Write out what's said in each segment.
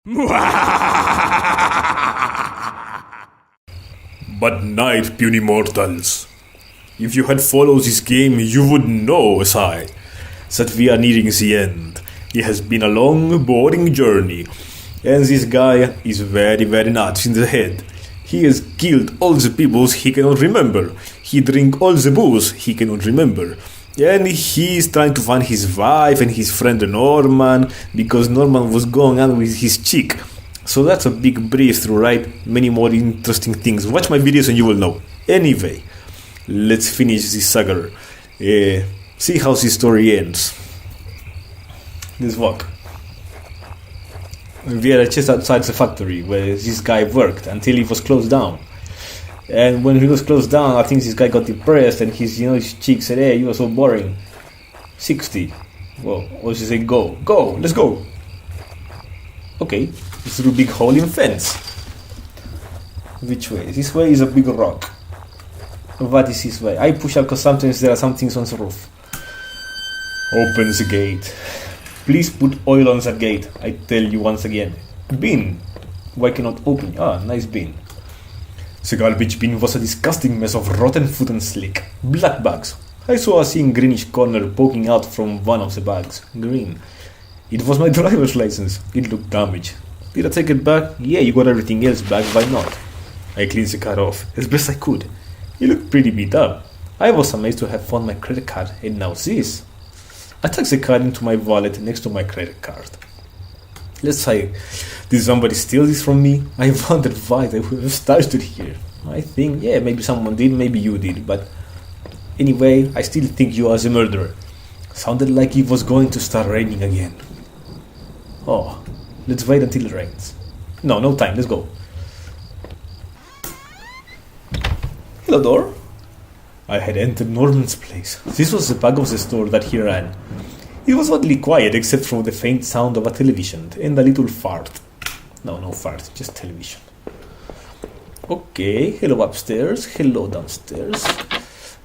But night, puny mortals. If you had followed this game, you would know, as I, that we are nearing the end. It has been a long, boring journey, and this guy is very, very nuts in the head. He has killed all the peoples he cannot remember. He drink all the booze he cannot remember. And he is trying to find his wife and his friend Norman, because Norman was going on with his chick. So that's a big breakthrough, right? Many more interesting things. Watch my videos and you will know. Anyway, let's finish this saga. See how this story ends. Let's walk. We are just outside the factory where this guy worked until he was closed down. And when he was closed down, I think this guy got depressed, and his chick said, "Hey, you are so boring." 60. Well, or she said, "Go, let's go." Okay, it's through a big hole in fence. Which way? This way is a big rock. What is this way? I push out because sometimes there are some things on the roof. Open the gate. Please put oil on that gate. I tell you once again. Bin. Why cannot open? Ah, nice bin. The garbage bin was a disgusting mess of rotten food and slick. Black bags. I saw a thin greenish corner poking out from one of the bags. Green. It was my driver's license. It looked damaged. Did I take it back? Yeah, you got everything else back, why not? I cleaned the car off as best I could. It looked pretty beat up. I was amazed to have found my credit card, and now this. I tucked the card into my wallet next to my credit card. Let's say, did somebody steal this from me? I wondered why they would have stashed it here. I think, yeah, maybe someone did, maybe you did, but anyway, I still think you are the murderer. Sounded like it was going to start raining again. Oh, let's wait until it rains. No time, let's go. Hello, door. I had entered Norman's place. This was the back of the store that he ran. It was oddly quiet except for the faint sound of a television and a little fart. No fart, just television. Okay, hello upstairs, hello downstairs.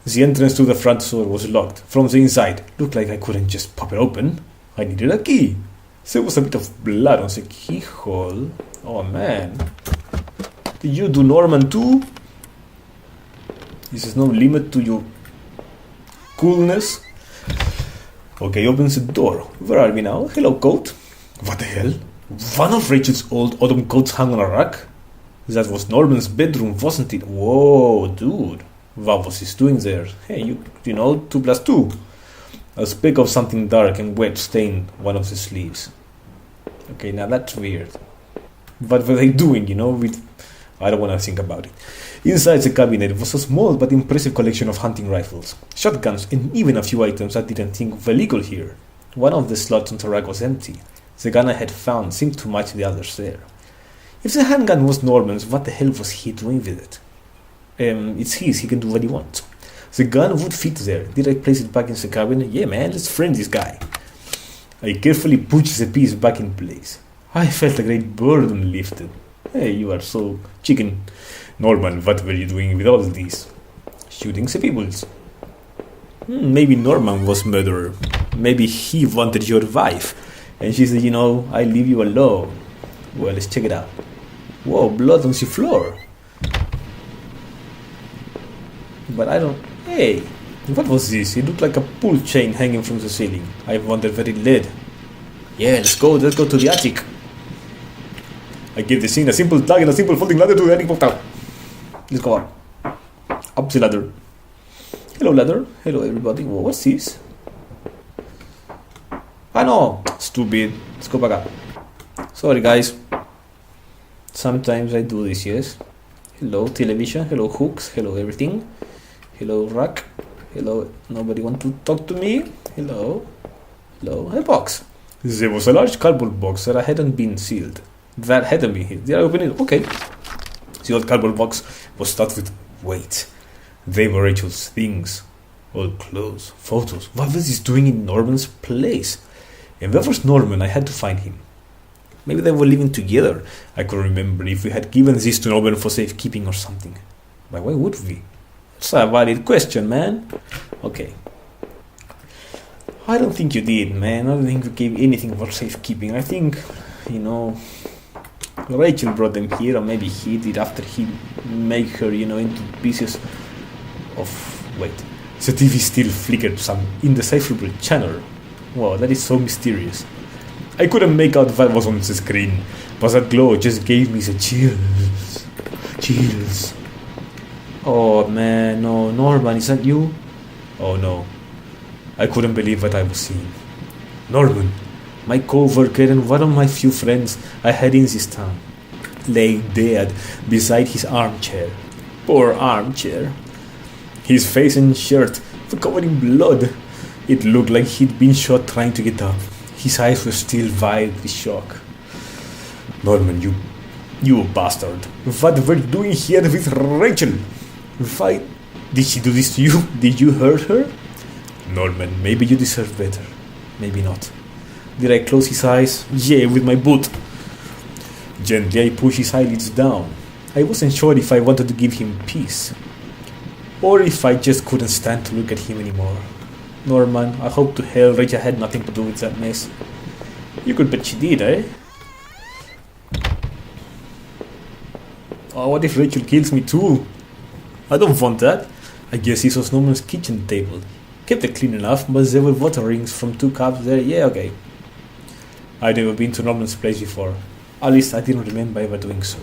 The entrance to the front door was locked from the inside. Looked like I couldn't just pop it open. I needed a key. There was a bit of blood on the keyhole. Oh man. Did you do Norman too? This is no limit to your coolness. Okay, opens the door. Where are we now? Hello, coat. What the hell? One of Rachel's old autumn coats hung on a rack? That was Norman's bedroom, wasn't it? Whoa, dude. What was he doing there? Hey, you know, 2 + 2. A speck of something dark and wet stained one of the sleeves. Okay, now that's weird. What were they doing, with... I don't want to think about it. Inside the cabinet was a small but impressive collection of hunting rifles, shotguns, and even a few items I didn't think were legal here. One of the slots on the rack was empty. The gun I had found seemed to match the others there. If the handgun was Norman's, what the hell was he doing with it? It's his, he can do what he wants. The gun would fit there. Did I place it back in the cabinet? Yeah man, let's frame this guy. I carefully pushed the piece back in place. I felt a great burden lifted. Hey, you are so chicken. Norman, what were you doing with all this? Shooting the peoples. Maybe Norman was murderer. Maybe he wanted your wife. And she said, I leave you alone. Well, let's check it out. Whoa, blood on the floor. But I don't... Hey, what was this? It looked like a pull chain hanging from the ceiling. I wondered where it led. Yeah, let's go to the attic. I gave the scene a simple tag and a simple folding ladder to the attic portal. Let's go on. Up the ladder. Hello ladder. Hello everybody. Whoa, what's this? I know. Stupid. Let's go back up. Sorry guys. Sometimes I do this, yes. Hello television. Hello hooks. Hello everything. Hello rack. Hello. Nobody want to talk to me? Hello. Hello. A box. There was a large cardboard box that hadn't been sealed. That hadn't been hit. Did I open it? Okay. The old cardboard box was stuffed with weight. They were Rachel's things. Old clothes, photos. What was he doing in Norman's place? And where was Norman? I had to find him. Maybe they were living together. I could remember if we had given this to Norman for safekeeping or something. But why would we? It's a valid question, man. Okay. I don't think you did, man. I don't think you gave anything for safekeeping. I think, Rachel brought them here, or maybe he did after he made her, into pieces of... Wait. The TV still flickered some indecipherable channel. Wow, that is so mysterious. I couldn't make out what was on the screen, but that glow just gave me the chills. Chills. Oh man, no, Norman, is that you? Oh no. I couldn't believe what I was seeing. Norman, my co-worker and one of my few friends I had in this town, lay dead beside his armchair. Poor armchair. His face and shirt were covered in blood. It looked like he'd been shot trying to get up. His eyes were still wide with shock. Norman, you bastard. What were you doing here with Rachel? Why did she do this to you? Did you hurt her? Norman, maybe you deserve better. Maybe not. Did I close his eyes? Yeah, with my boot. Gently I pushed his eyelids down. I wasn't sure if I wanted to give him peace, or if I just couldn't stand to look at him anymore. Norman, I hope to hell Rachel had nothing to do with that mess. You could bet she did, eh? Oh, what if Rachel kills me too? I don't want that. I guess this was Norman's kitchen table. Kept it clean enough, but there were water rings from 2 cups there. Yeah, okay. I'd never been to Norman's place before. At least I didn't remember ever doing so.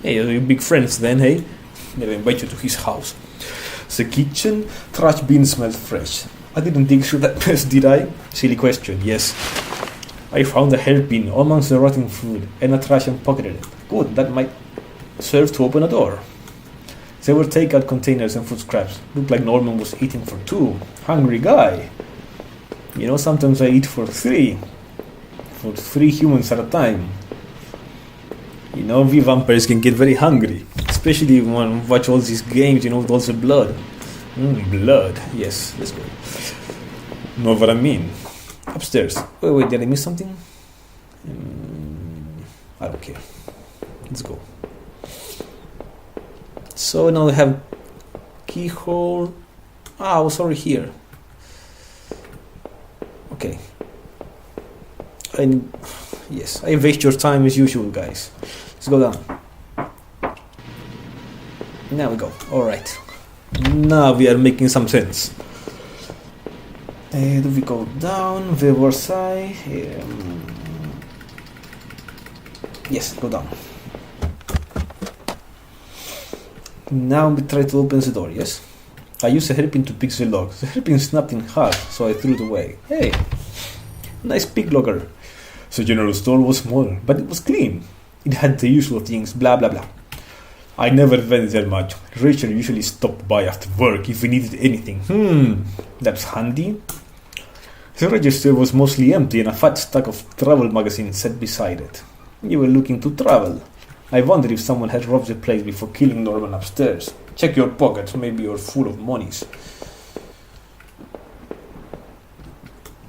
Hey, you're big friends then, hey? Never invite you to his house. The kitchen trash bin smelled fresh. I didn't dig through that mess, did I? Silly question, yes. I found a hairpin amongst the rotting food and a trash and pocketed it. Good, that might serve to open a door. There were takeout containers and food scraps. Looked like Norman was eating for 2. Hungry guy. Sometimes I eat for 3. For 3 humans at a time. We vampires can get very hungry. Especially when we watch all these games, with all the blood. Blood. Yes, let's go. Know what I mean. Upstairs. Wait, did I miss something? I don't care. Let's go. So now we have keyhole. I was already here. Okay. And yes, I waste your time as usual, guys. Let's go down. Now we go. Alright. Now we are making some sense. Do we go down? Where was I? Yes, go down. Now we try to open the door, yes? I used a hairpin to pick the lock. The hairpin snapped in half, so I threw it away. Hey! Nice pick locker. The general store was small, but it was clean. It had the usual things, blah blah blah. I never went there much. Rachel usually stopped by after work if we needed anything. That's handy. The register was mostly empty and a fat stack of travel magazines sat beside it. You were looking to travel. I wondered if someone had robbed the place before killing Norman upstairs. Check your pockets, maybe you're full of monies.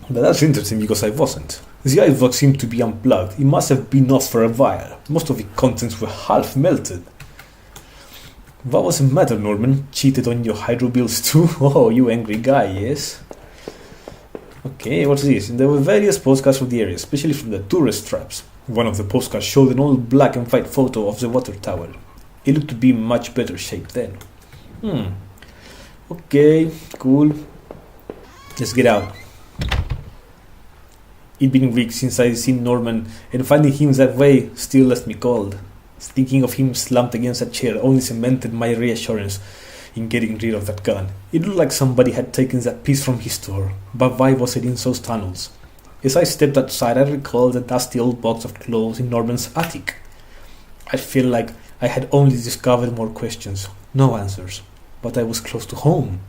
But that's interesting because I wasn't. The ice block seemed to be unplugged. It must have been off for a while. Most of the contents were half melted. What was the matter, Norman? Cheated on your hydro bills too? Oh, you angry guy, yes? Okay, what's this? There were various postcards from the area, especially from the tourist traps. One of the postcards showed an old black and white photo of the water tower. It looked to be in much better shape then. Okay, cool. Let's get out. It'd been weeks since I'd seen Norman, and finding him that way still left me cold. Thinking of him slumped against a chair only cemented my reassurance in getting rid of that gun. It looked like somebody had taken that piece from his store, but why was it in those tunnels? As I stepped outside, I recalled the dusty old box of clothes in Norman's attic. I feel like I had only discovered more questions, no answers, but I was close to home.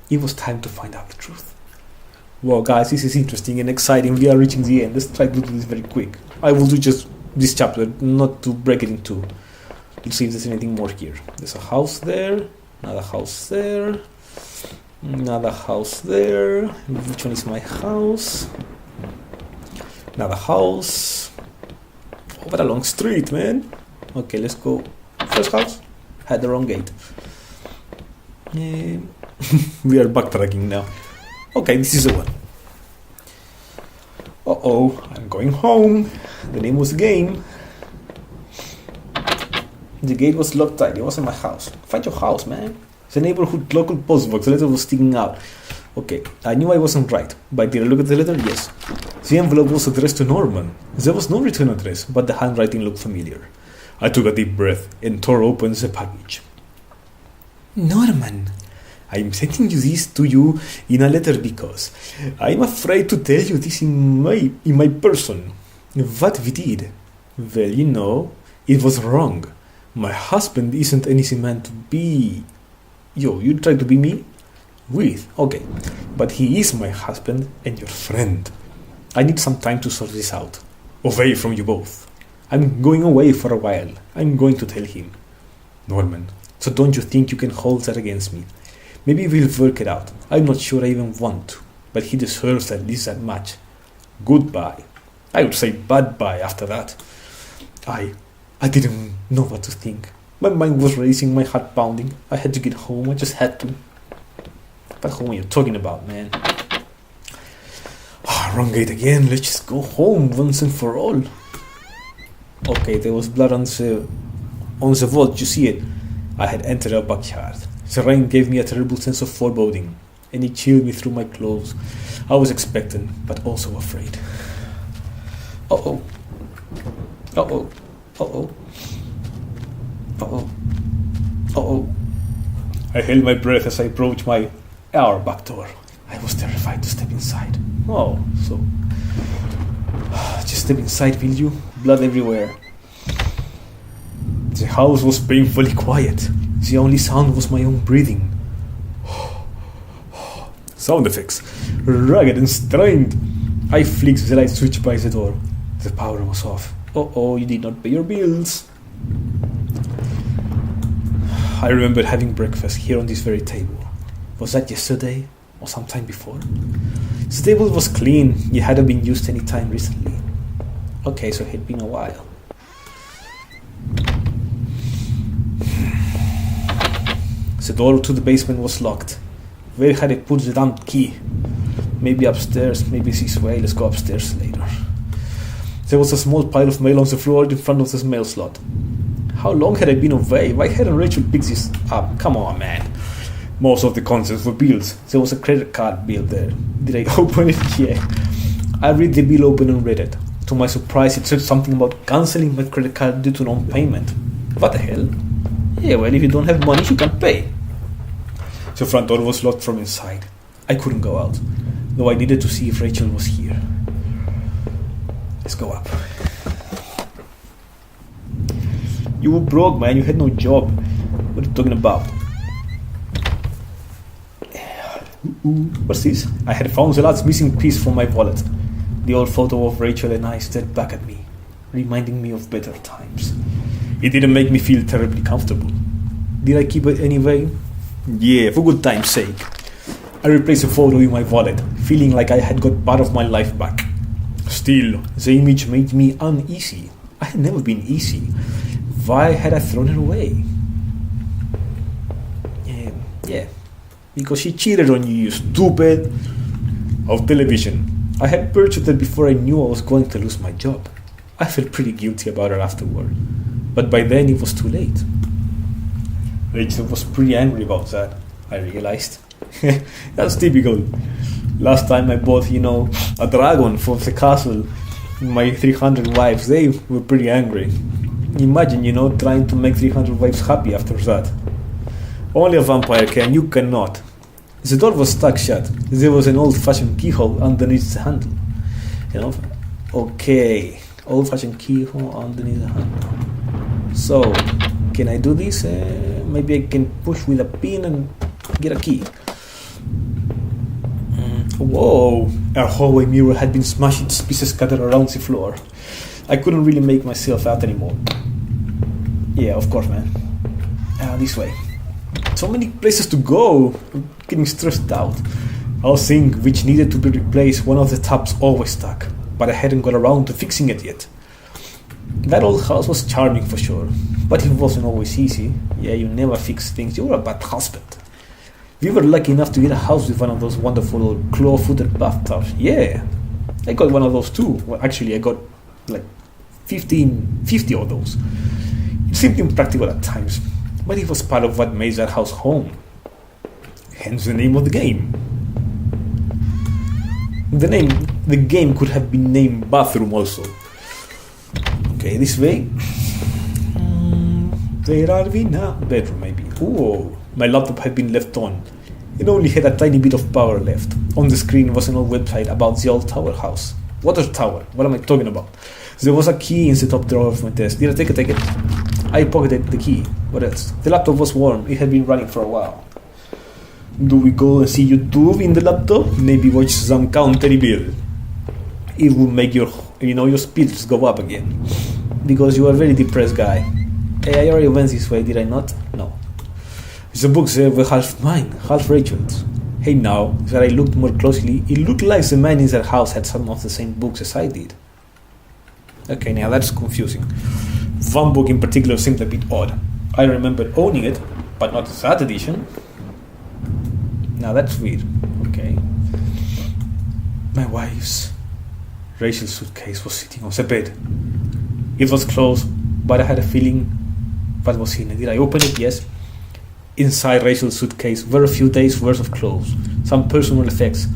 It was time to find out the truth. Wow, guys, this is interesting and exciting. We are reaching the end. Let's try to do this very quick. I will do just this chapter, not to break it in two. Let's see if there's anything more here. There's a house there, another house there, another house there. Which one is my house? Another house. Oh, what a long street, man. Okay, let's go. First house. Had the wrong gate. We are backtracking now. Okay, this is the one. Uh-oh, I'm going home. The name was the game. The gate was locked tight. It wasn't my house. Find your house, man. It's a neighborhood local post box. The letter was sticking out. Okay, I knew I wasn't right. But did I look at the letter? Yes. The envelope was addressed to Norman. There was no return address, but the handwriting looked familiar. I took a deep breath and tore open the package. Norman, I'm sending this to you in a letter because I'm afraid to tell you this in my person. What we did? Well, it was wrong. My husband isn't an easy man to be. You try to be me? With, okay. But he is my husband and your friend. I need some time to sort this out. Away from you both. I'm going away for a while. I'm going to tell him. Norman, so don't you think you can hold that against me? Maybe we'll work it out. I'm not sure I even want to. But he deserves at least that much. Goodbye. I would say bye-bye after that. I didn't know what to think. My mind was racing, my heart pounding. I had to get home. I just had to. What home are you talking about, man? Wrong gate again. Let's just go home once and for all. Okay, there was blood on the vault. You see it? I had entered our backyard. The rain gave me a terrible sense of foreboding, and it chilled me through my clothes. I was expectant, but also afraid. Uh-oh. Uh-oh. Uh-oh. Uh-oh. Uh-oh. I held my breath as I approached our back door. I was terrified to step inside. Oh, so... Just step inside, will you? Blood everywhere. The house was painfully quiet. The only sound was my own breathing. Sound effects. Rugged and strained. I flicked the light switch by the door. The power was off. Uh-oh, you did not pay your bills. I remember having breakfast here on this very table. Was that yesterday or sometime before? The table was clean. It hadn't been used any time recently. Okay, so it had been a while. The door to the basement was locked. Where had I put the damn key? Maybe upstairs, maybe this way. Let's go upstairs later. There was a small pile of mail on the floor in front of the mail slot. How long had I been away? Why hadn't Rachel picked this up? Come on, man. Most of the contents were bills. There was a credit card bill there. Did I open it? Yeah. I read the bill open and read it. To my surprise, it said something about cancelling my credit card due to non-payment. What the hell? Yeah, well, if you don't have money, you can't pay. The front door was locked from inside. I couldn't go out, though I needed to see if Rachel was here. Let's go up. You were broke, man. You had no job. What are you talking about? What's this? I had found the last missing piece from my wallet. The old photo of Rachel and I stared back at me, reminding me of better times. It didn't make me feel terribly comfortable. Did I keep it anyway? Yeah, for good time's sake. I replaced the photo in my wallet, feeling like I had got part of my life back. Still, the image made me uneasy. I had never been easy. Why had I thrown it away? Yeah, because she cheated on you, you stupid. Of television. I had purchased it before I knew I was going to lose my job. I felt pretty guilty about it afterward, but by then it was too late. Rachel was pretty angry about that, I realized. That's typical. Last time I bought, a dragon from the castle, my 300 wives, they were pretty angry. Imagine, trying to make 300 wives happy after that. Only a vampire can, you cannot. The door was stuck shut. There was an old-fashioned keyhole underneath the handle. Okay, old-fashioned keyhole underneath the handle. So, can I do this? Maybe I can push with a pin and get a key. Whoa! Our hallway mirror had been smashed into pieces scattered around the floor. I couldn't really make myself out anymore. Yeah, of course, man. This way. So many places to go. I'm getting stressed out. I was seeing which needed to be replaced. One of the taps always stuck, but I hadn't got around to fixing it yet. That old house was charming for sure, but it wasn't always easy. Yeah, you never fix things. You were a bad husband. We were lucky enough to get a house with one of those wonderful claw-footed bathtubs. Yeah, I got one of those too. Well, actually, I got like 50 of those. It seemed impractical at times, but it was part of what made that house home. Hence the name of the game. The game could have been named Bathroom also. Okay, this way. Where are we now? Bedroom, maybe. Oh, my laptop had been left on. It only had a tiny bit of power left. On the screen was an old website about the old tower house. Water tower. What am I talking about? There was a key in the top drawer of my desk. Did I take it? I pocketed the key. What else? The laptop was warm. It had been running for a while. Do we go and see YouTube in the laptop? Maybe watch some Count Teribil. It will make your spirits go up again. Because you are a very depressed guy. Hey, I already went this way, did I not? No. The books were half mine, half Rachel's. Hey, now that I looked more closely, it looked like the man in their house had some of the same books as I did. Okay, now that's confusing. One book in particular seemed a bit odd. I remember owning it, but not that edition. Now that's weird. Okay. My wife's Rachel's suitcase was sitting on the bed. It was closed, but I had a feeling what was in it. Did I open it? Yes. Inside Rachel's suitcase were a few days' worth of clothes, some personal effects,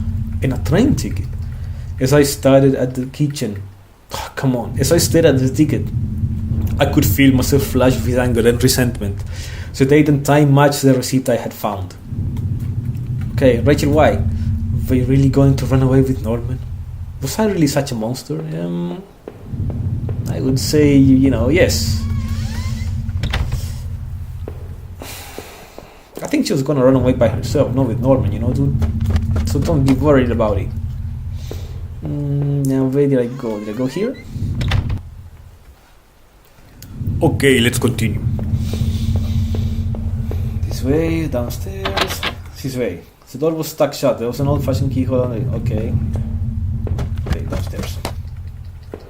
and a train ticket. As I stared at the ticket, I could feel myself flush with anger and resentment. The date and time matched the receipt I had found. Okay, Rachel, why? Were you really going to run away with Norman? Was I really such a monster? I would say, yes. I think she was going to run away by herself, not with Norman, dude. So don't be worried about it. Now, where did I go? Did I go here? Okay, let's continue. This way, downstairs. This way. The door was stuck shut. There was an old-fashioned keyhole on it. Okay, downstairs.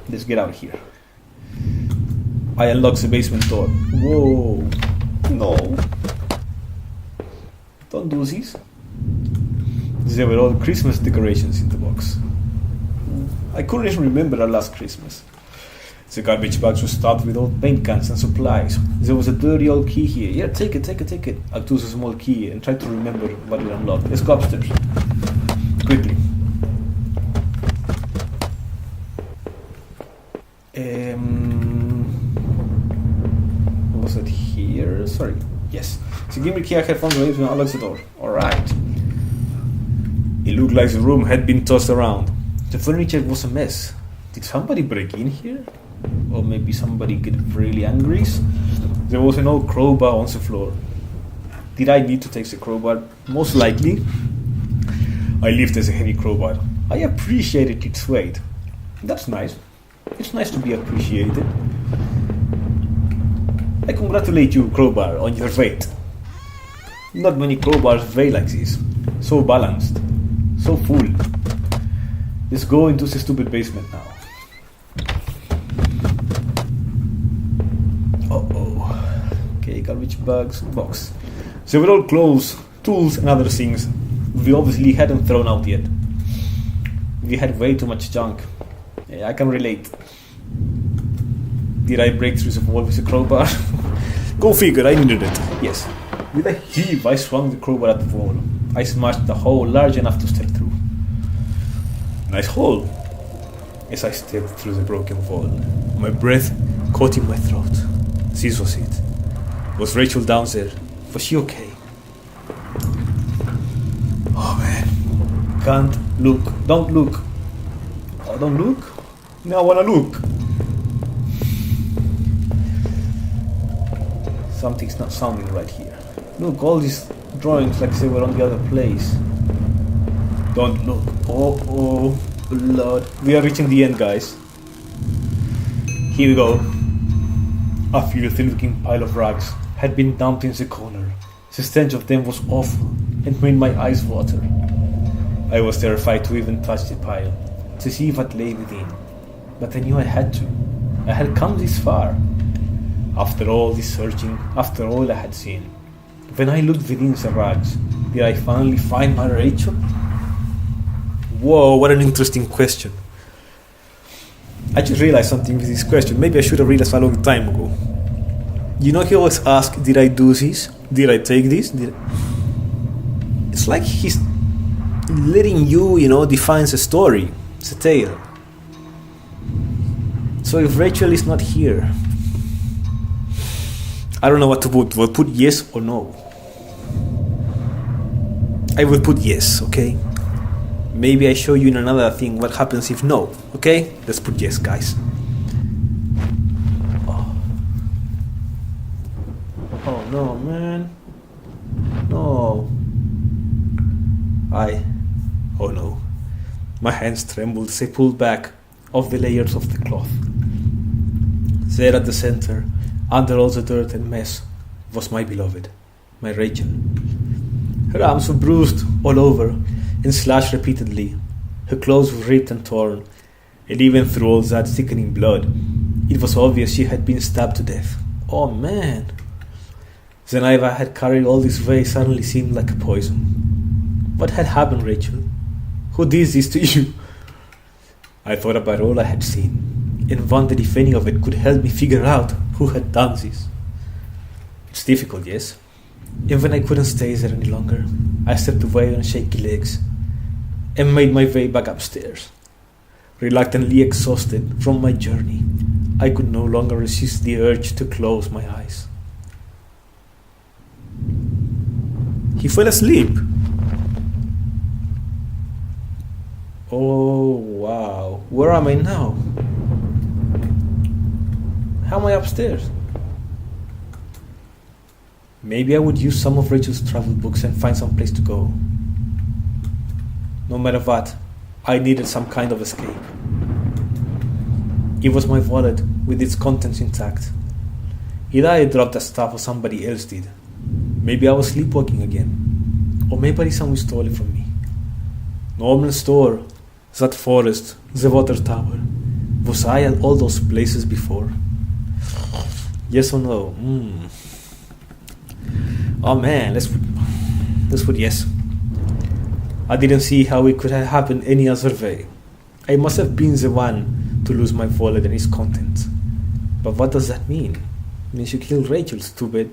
Let's get out of here. I unlocked the basement door. Whoa. No. Don't do this. There were all Christmas decorations in the box. I couldn't even remember our last Christmas. The garbage bags were stuffed with old paint cans and supplies. There was a dirty old key here. Yeah, take it. I took a small key and tried to remember what we unlocked. Let's go upstairs. Quickly. Was it here? Sorry. Yes. So give me the key I had found when I unlocked the door. Alright. It looked like the room had been tossed around. The furniture was a mess. Did somebody break in here? Or maybe somebody get really angry? There was an old crowbar on the floor. Did I need to take the crowbar? Most likely. I lifted the heavy crowbar. I appreciated its weight. That's nice. It's nice to be appreciated. I congratulate you, crowbar, on your weight. Not many crowbars weigh like this. So balanced. So full. Let's go into the stupid basement now. Okay, garbage bags, box. Several clothes, tools, and other things we obviously hadn't thrown out yet. We had way too much junk. Yeah, I can relate. Did I break through the wall with a crowbar? Go figure, I needed it. Yes. With a heave, I swung the crowbar at the wall. I smashed the hole large enough to step through. Nice hole. As I stepped through the broken wall, my breath caught in my throat. This was it. Was Rachel down there? Was she okay? Oh man. Can't look. Don't look. Oh, don't look? Now I wanna look. Something's not sounding right here. Look, all these drawings like they were on the other place. Don't look. Oh, blood. We are reaching the end, guys. Here we go. A filthy-looking pile of rags had been dumped in the corner. The stench of them was awful and made my eyes water. I was terrified to even touch the pile, to see what lay within. But I knew I had to. I had come this far. After all this searching, after all I had seen. When I looked within the rags, did I finally find my Rachel? Whoa, what an interesting question. I just realized something with this question. Maybe I should have realized a long time ago. You know, he always asks, did I do this? Did I take this? It's like he's letting you, define the story. It's a tale. So if Rachel is not here, I don't know what to put. Will I put yes or no? I will put yes, okay? Maybe I show you in another thing what happens if no, okay? Let's put yes, guys. Oh no, man. No. Oh no. My hands trembled as I pulled back of the layers of the cloth. There at the center, under all the dirt and mess, was my beloved, my Rachel. Her arms were bruised all over and slashed repeatedly. Her clothes were ripped and torn, and even through all that thickening blood, it was obvious she had been stabbed to death. Oh man! The knife I had carried all this way suddenly seemed like a poison. What had happened, Rachel? Who did this to you? I thought about all I had seen, and wondered if any of it could help me figure out who had done this. It's difficult, yes? And when I couldn't stay there any longer, I stepped away on shaky legs and made my way back upstairs. Reluctantly exhausted from my journey, I could no longer resist the urge to close my eyes. He fell asleep. Oh, wow. Where am I now? How am I upstairs? Maybe I would use some of Rachel's travel books and find some place to go. No matter what, I needed some kind of escape. It was my wallet with its contents intact. Either I dropped the stuff or somebody else did. Maybe I was sleepwalking again. Or maybe someone stole it from me. Norman's store, that forest, the water tower. Was I at all those places before? Yes or no? Oh man, let's put yes. I didn't see how it could have happened any other way. I must have been the one to lose my wallet and its contents. But what does that mean? It means you killed Rachel, stupid.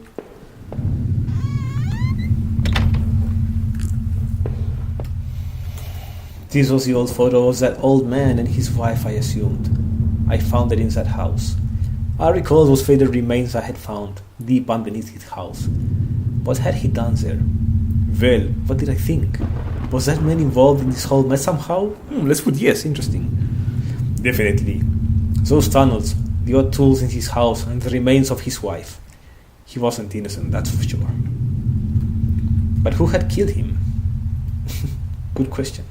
This was the old photo of that old man and his wife, I assumed. I found it in that house. I recall those faded remains I had found, deep underneath his house. What had he done there? Well, what did I think? Was that man involved in this whole mess somehow? Let's put yes, interesting. Definitely. Those tunnels, the odd tools in his house, and the remains of his wife. He wasn't innocent, that's for sure. But who had killed him? Good question.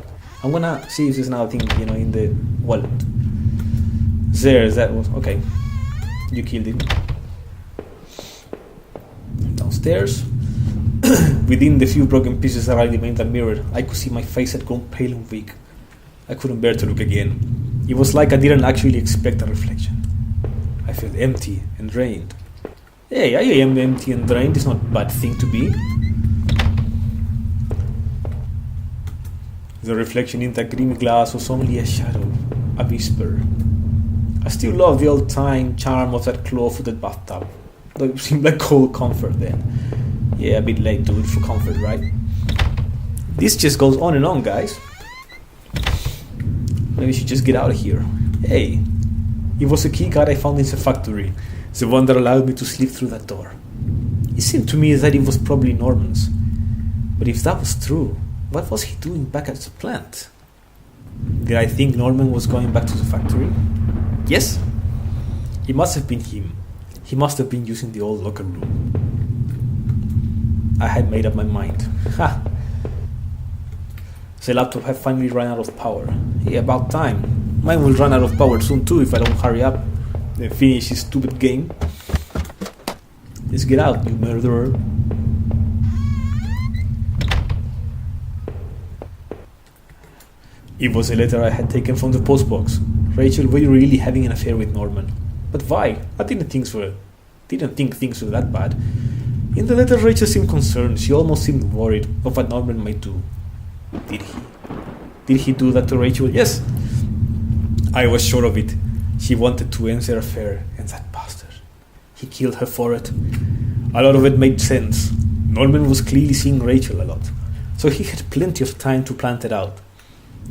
I'm gonna see if there's another thing, in the wallet. That was okay. You killed him. Downstairs, within the few broken pieces that remained that mirror, I could see my face had gone pale and weak. I couldn't bear to look again. It was like I didn't actually expect a reflection. I felt empty and drained. Hey, I am empty and drained. It's not a bad thing to be. The reflection in that green glass was only a shadow, a whisper. I still love the old-time charm of that claw-footed bathtub, though it seemed like cold comfort then. Yeah, a bit late to look for comfort, right? This just goes on and on, guys. Maybe we should just get out of here. Hey, it was a keycard I found in the factory, the one that allowed me to slip through that door. It seemed to me that it was probably Norman's. But if that was true, what was he doing back at the plant? Did I think Norman was going back to the factory? Yes. It must have been him. He must have been using the old locker room. I had made up my mind. Ha! The laptop had finally run out of power. Yeah, about time. Mine will run out of power soon too if I don't hurry up and finish this stupid game. Let's get out, you murderer. It was a letter I had taken from the postbox. Rachel, were you really having an affair with Norman? But why? I didn't think things were that bad. In the letter, Rachel seemed concerned. She almost seemed worried of what Norman might do. Did he? Did he do that to Rachel? Yes. I was sure of it. She wanted to end their affair, and that bastard. he killed her for it. A lot of it made sense. Norman was clearly seeing Rachel a lot, so he had plenty of time to plan it out.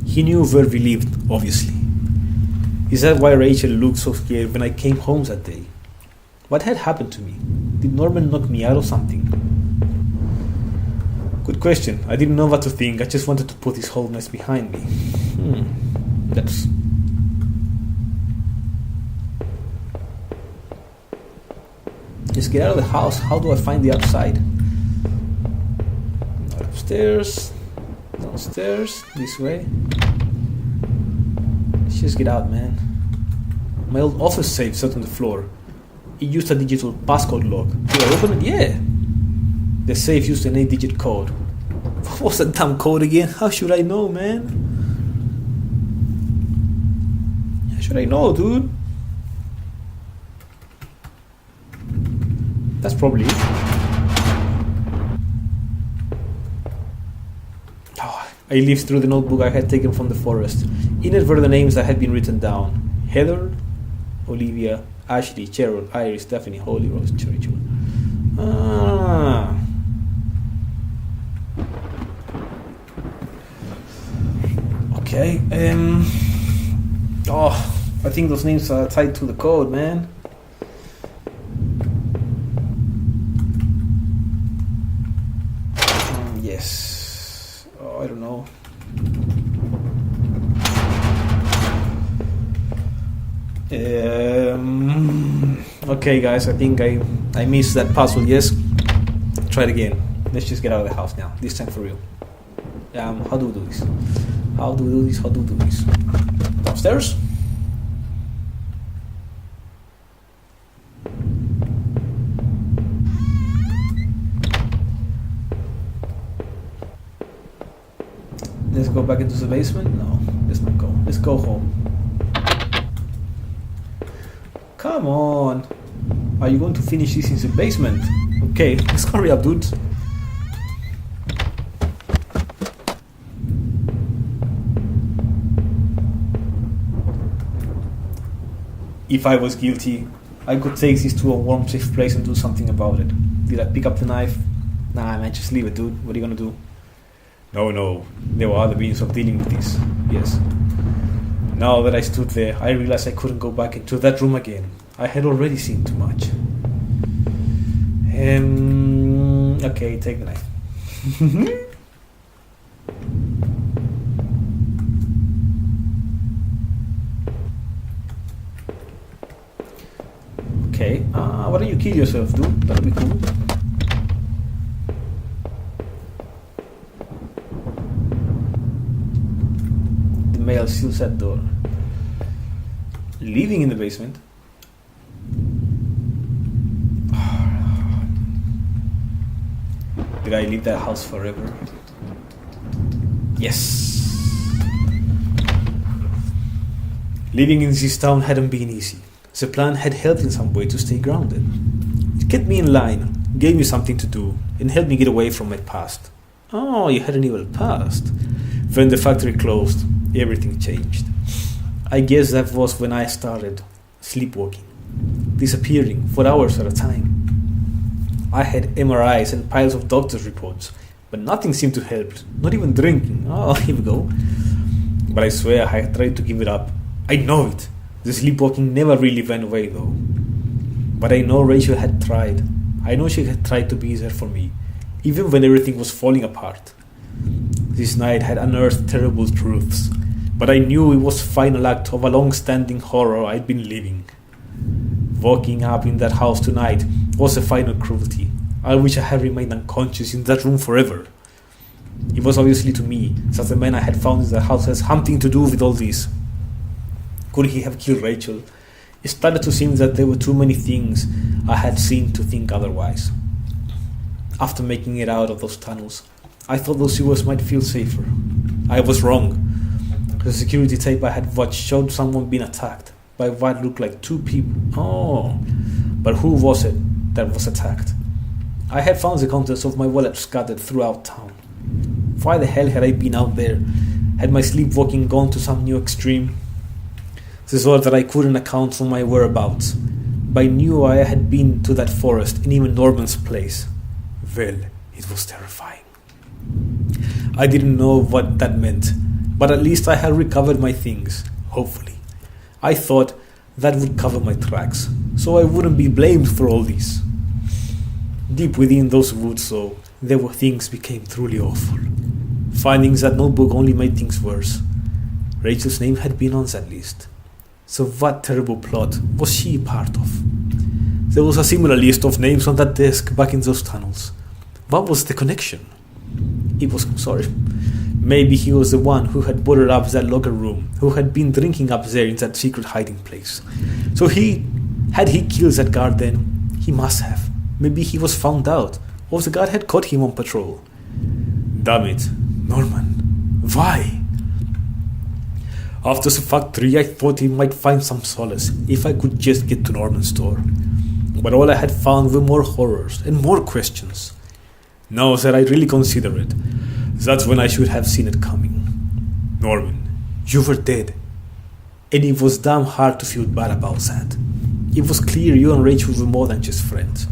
He knew where we lived, obviously. Is that why Rachel looked so scared when I came home that day? What had happened to me? Did Norman knock me out or something? Good question. I didn't know what to think. I just wanted to put this whole mess behind me. Let's... Just get out of the house. How do I find the outside? Not upstairs. Downstairs. This way. Let's just get out, man. My old office safe sat on the floor. It used a digital passcode lock. Did I open it? Yeah. The safe used an 8-digit code. What was that damn code again? How should I know, man? How should I know, dude? That's probably it. Oh, I leafed through the notebook I had taken from the forest. In it were the names that had been written down. Heather, Olivia, Ashley, Cheryl, Iris, Stephanie, Holy Rose, Teribil. Okay. I think those names are tied to the code, man. Yes. Oh, I don't know. Okay, guys, I think I missed that puzzle. Yes. Try it again. Let's just get out of the house now. This time for real. How do we do this? How do we do this? Downstairs? Let's go back into the basement? No, let's not go. Let's go home. Come on. Are you going to finish this in the basement? Okay, let's hurry up, dude. If I was guilty, I could take this to a warm, safe place and do something about it. Did I pick up the knife? Nah, man, just leave it, dude. What are you gonna do? No. There were other means of dealing with this. Yes. Now that I stood there, I realized I couldn't go back into that room again. I had already seen too much. Okay, take the knife. Okay, why don't you kill yourself, dude? That'll be cool. The mail seals that door. Living in the basement. Did I leave that house forever? Yes. Living in this town hadn't been easy. The plan had helped in some way to stay grounded. It kept me in line, gave me something to do, and helped me get away from my past. Oh, you had an evil past. When the factory closed, everything changed. I guess that was when I started sleepwalking, disappearing for hours at a time. I had MRIs and piles of doctor's reports, but nothing seemed to help, not even drinking. Oh, here we go. But I swear I had tried to give it up. I know it. The sleepwalking never really went away though. But I know Rachel had tried. I know she had tried to be there for me, even when everything was falling apart. This night had unearthed terrible truths, but I knew it was the final act of a long-standing horror I'd been living. Walking up in that house tonight was a final cruelty. I wish I had remained unconscious in that room forever. It was obviously to me that the man I had found in the house has something to do with all this. Could he have killed Rachel? It started to seem that there were too many things I had seen to think otherwise. After making it out of those tunnels, I thought those sewers might feel safer. I was wrong. The security tape I had watched showed someone being attacked by what looked like two people. Oh, but who was it that was attacked? I had found the contents of my wallet scattered throughout town. Why the hell had I been out there? Had my sleepwalking gone to some new extreme? The thought that I couldn't account for my whereabouts but I knew I had been to that forest and even Norman's place. Well, it was terrifying. I didn't know what that meant, but at least I had recovered my things, hopefully. I thought that would cover my tracks, so I wouldn't be blamed for all this. Deep within those woods, though, there were things became truly awful. Findings that notebook only made things worse. Rachel's name had been on that list. So what terrible plot was she part of? There was a similar list of names on that desk back in those tunnels. What was the connection? Maybe he was the one who had boarded up that locker room, who had been drinking up there in that secret hiding place. So had he killed that guard then? He must have. Maybe he was found out, or the guard had caught him on patrol. Damn it, Norman. Why? After the factory, I thought he might find some solace if I could just get to Norman's store. But all I had found were more horrors and more questions. Now that I really consider it, that's when I should have seen it coming. Norman, you were dead. And it was damn hard to feel bad about that. It was clear you and Rachel were more than just friends.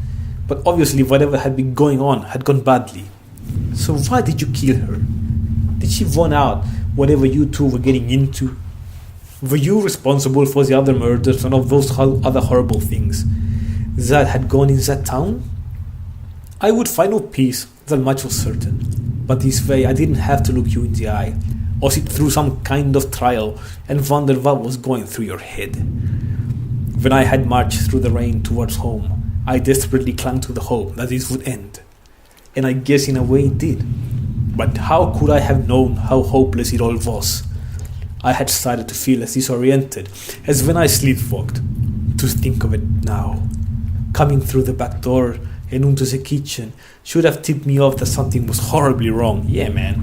But obviously whatever had been going on had gone badly. So why did you kill her? Did she run out whatever you two were getting into? Were you responsible for the other murders and of those other horrible things that had gone in that town? I would find no peace, that much was certain. But this way I didn't have to look you in the eye, or sit through some kind of trial and wonder what was going through your head. When I had marched through the rain towards home, I desperately clung to the hope that this would end. And I guess in a way it did. But how could I have known how hopeless it all was? I had started to feel as disoriented as when I sleepwalked. To think of it now, coming through the back door and into the kitchen should have tipped me off that something was horribly wrong. Yeah, man.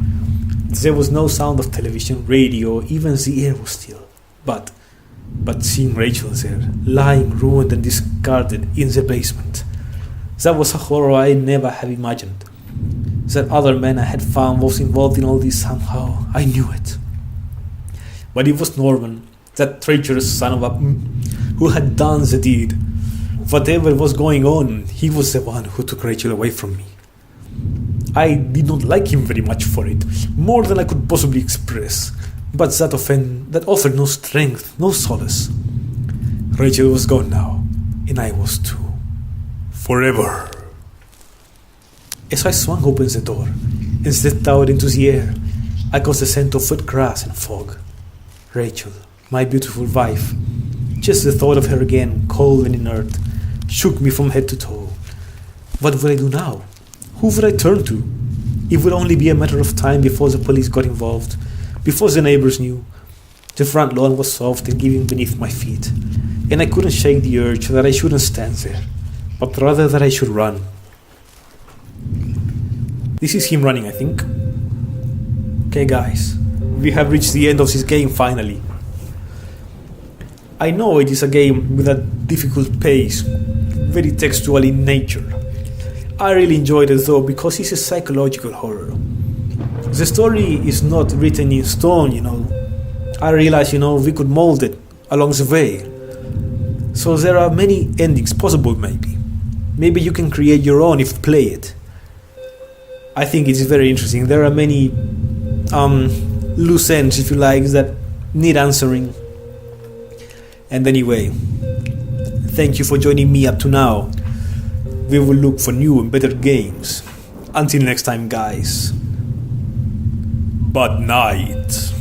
There was no sound of television, radio, even the air was still. But seeing Rachel there, lying ruined and discarded in the basement, that was a horror I never have imagined. That other man I had found was involved in all this somehow. I knew it. But it was Norman, that treacherous son of a who had done the deed. Whatever was going on, he was the one who took Rachel away from me. I did not like him very much for it, more than I could possibly express. But that offered no strength, no solace. Rachel was gone now, and I was too. Forever. As I swung open the door and stepped out into the air, I caught the scent of wet grass and fog. Rachel, my beautiful wife. Just the thought of her again, cold and inert, shook me from head to toe. What would I do now? Who would I turn to? It would only be a matter of time before the police got involved, before the neighbors knew. The front lawn was soft and giving beneath my feet, and I couldn't shake the urge that I shouldn't stand there, but rather that I should run. This is him running, I think. Okay, guys, we have reached the end of this game finally. I know it is a game with a difficult pace, very textual in nature. I really enjoyed it though because it's a psychological horror. The story is not written in stone, I realize, we could mold it along the way. So there are many endings possible, maybe. Maybe you can create your own if you play it. I think it's very interesting. There are many loose ends, if you like, that need answering. And anyway, thank you for joining me up to now. We will look for new and better games. Until next time, guys. Bad night.